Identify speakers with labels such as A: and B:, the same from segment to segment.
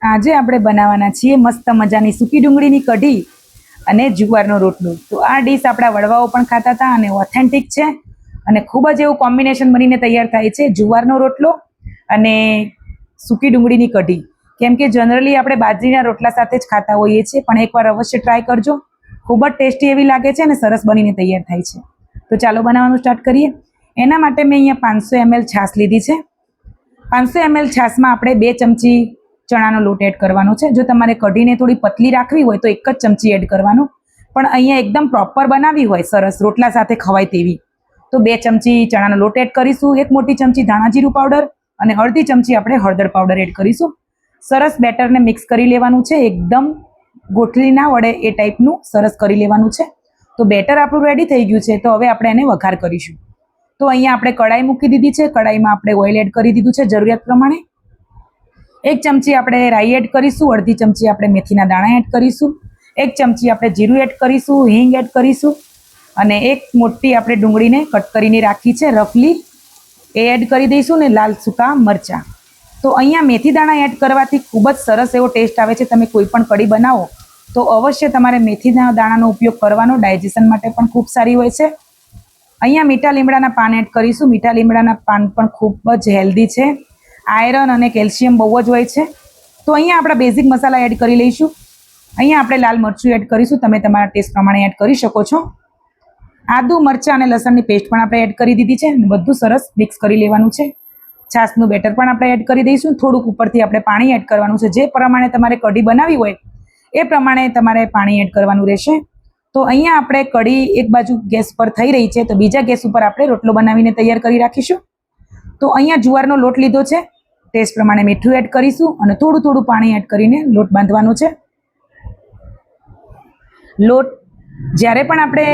A: આજે આપણે બનાવવાના છીએ મસ્ત મજાની સૂકી ડુંગળીની કઢી અને જુવારનો રોટલો. તો આ ડીશ આપણા વડવાઓ પણ ખાતા હતા અને ઓથેન્ટિક છે અને ખૂબ જ એવું કોમ્બિનેશન બનીને તૈયાર થાય છે, જુવારનો રોટલો અને સૂકી ડુંગળીની કઢી. કેમ કે જનરલી આપણે બાજરીના રોટલા સાથે જ ખાતા હોઈએ છીએ, પણ એકવાર અવશ્ય ટ્રાય કરજો. ખૂબ જ ટેસ્ટી એવી લાગે છે અને સરસ બનીને તૈયાર થાય છે. તો ચાલો બનાવવાનું સ્ટાર્ટ કરીએ. એના માટે મેં અહીંયા 500 ml છાશ લીધી છે. 500 ml છાશમાં આપણે 2 ચમચી ચણાનો લોટ એડ કરવાનો છે. જો તમારે કઢીને થોડી પતલી રાખવી હોય તો 1 જ ચમચી એડ કરવાનો, પણ અહીંયા એકદમ પ્રોપર બનાવવી હોય સરસ રોટલા સાથે ખવાય તેવી તો 2 ચમચી ચણાનો લોટ એડ કરીશું, 1 મોટી ચમચી ધાણા જીરું પાવડર અને અડધી ચમચી આપણે હળદર પાવડર એડ કરીશું. સરસ બેટરને મિક્સ કરી લેવાનું છે, એકદમ ગોઠલી ના વળે એ ટાઈપનું સરસ કરી લેવાનું છે. તો બેટર આપણું રેડી થઈ ગયું છે. તો હવે આપણે એને વઘાર કરીશું. તો અહીંયા આપણે કઢાઈ મૂકી દીધી છે. કઢાઈમાં આપણે ઓઇલ એડ કરી દીધું છે જરૂરિયાત પ્રમાણે. 1 ચમચી આપણે રાઈ એડ કરીશું, અડધી ચમચી આપણે મેથીના દાણા એડ કરીશું, 1 ચમચી આપણે જીરું એડ કરીશું, હિંગ એડ કરીશું અને 1 મોટી આપણે ડુંગળીને કટ કરીને રાખી છે રફલી એ એડ કરી દઈશું ને લાલ સૂકા મરચાં. તો અહીંયા મેથી દાણા એડ કરવાથી ખૂબ જ સરસ એવો ટેસ્ટ આવે છે. તમે કોઈ પણ કઢી બનાવો તો અવશ્ય તમારે મેથીના દાણાનો ઉપયોગ કરવાનો, ડાયજેશન માટે પણ ખૂબ સારી હોય છે. અહીંયા મીઠા લીમડાના પાન એડ કરીશું. મીઠા લીમડાના પાન પણ ખૂબ જ હેલ્ધી છે, આયરન અને કેલ્શિયમ બહુ જ હોય છે. તો અહીંયા આપણા બેઝિક મસાલા એડ કરી લઈશું. અહીંયા આપણે લાલ મરચું એડ કરીશું, તમે તમારા ટેસ્ટ પ્રમાણે એડ કરી શકો છો. આદુ મરચાં અને લસણની પેસ્ટ પણ આપણે એડ કરી દીધી છે અને બધું સરસ મિક્સ કરી લેવાનું છે. છાશનું બેટર પણ આપણે એડ કરી દઈશું. થોડુંક ઉપરથી આપણે પાણી એડ કરવાનું છે. જે પ્રમાણે તમારે કઢી બનાવી હોય એ પ્રમાણે તમારે પાણી એડ કરવાનું રહેશે. તો અહીંયા આપણે કઢી એક બાજુ ગેસ પર થઈ રહી છે, તો બીજા ગેસ ઉપર આપણે રોટલો બનાવીને તૈયાર કરી રાખીશું. તો અહીંયા જુવારનો લોટ લીધો છે, ટેસ્ટ પ્રમાણે મીઠું એડ કરીશું અને થોડું થોડું પાણી એડ કરીને લોટ બાંધવાનો છે. લોટ જ્યારે પણ આપણે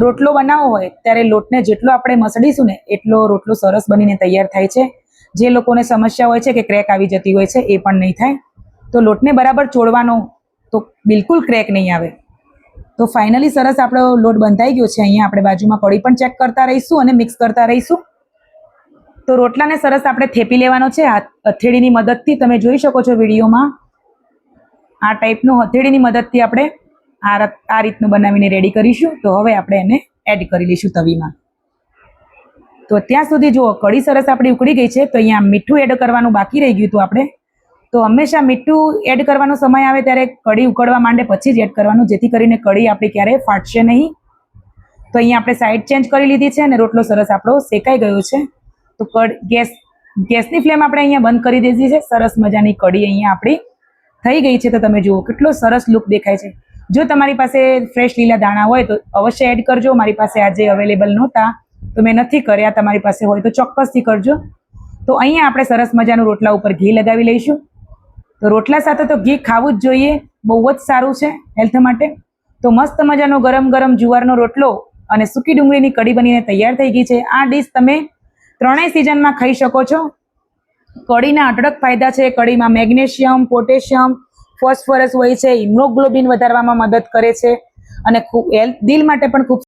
A: રોટલો બનાવવો હોય ત્યારે લોટને જેટલો આપણે મસળીશું ને એટલો રોટલો સરસ બનીને તૈયાર થાય છે. જે લોકોને સમસ્યા હોય છે કે ક્રેક આવી જતી હોય છે એ પણ નહીં થાય. તો લોટને બરાબર ચોળવાનો, તો બિલકુલ ક્રેક નહીં આવે. તો ફાઇનલી સરસ આપણો લોટ બંધાઈ ગયો છે. અહીંયા આપણે બાજુમાં કઢી પણ ચેક કરતા રહીશું અને મિક્સ કરતા રહીશું. તો રોટલાને સરસ આપણે થેપી લેવાનો છે હથેળીની મદદથી. તમે જોઈ શકો છો વિડીયોમાં આ ટાઈપનું હથેળીની મદદથી આપણે આ રીતનું બનાવીને રેડી કરીશું. તો હવે આપણે એને એડ કરી લઈશું તવીમાં. તો ત્યાં સુધી જુઓ કઢી સરસ આપણી ઉકળી ગઈ છે. તો અહીંયા મીઠું એડ કરવાનું બાકી રહી ગયું હતું આપણે. તો હંમેશા મીઠું એડ કરવાનો સમય આવે ત્યારે કઢી ઉકળવા માંડે પછી જ એડ કરવાનું, જેથી કરીને કઢી આપણી ક્યારેય ફાટશે નહીં. તો અહીંયા આપણે સાઈડ ચેન્જ કરી લીધી છે અને રોટલો સરસ આપણો શેકાઈ ગયો છે. તો ગેસની ફ્લેમ આપણે અહીંયા બંધ કરી દીધી છે. સરસ મજાની કઢી અહીંયા આપણી થઈ ગઈ છે. તો તમે જુઓ કેટલો સરસ લુક દેખાય છે. જો તમારી પાસે ફ્રેશ લીલા દાણા હોય તો અવશ્ય એડ કરજો. મારી પાસે આજે અવેલેબલ નહોતા તો મેં નથી કર્યા. તમારી પાસે હોય તો ચોક્કસથી કરજો. તો અહીંયા આપણે સરસ મજાનું રોટલા ઉપર ઘી લગાવી લઈશું. તો રોટલા સાથે તો ઘી ખાવું જ જોઈએ, બહુ જ સારું છે હેલ્થ માટે. તો મસ્ત મજાનો ગરમ ગરમ જુવારનો રોટલો અને સૂકી ડુંગળીની કઢી બનીને તૈયાર થઈ ગઈ છે. આ ડીશ તમે 3 સિઝનમાં ખાઈ શકો છો. કઢીના અઢળક ફાયદા છે. કઢીમાં મેગ્નેશિયમ, પોટેશિયમ, ફોસ્ફરસ હોય છે, હિમોગ્લોબિન વધારવામાં મદદ કરે છે અને ખૂબ દિલ માટે પણ ખૂબ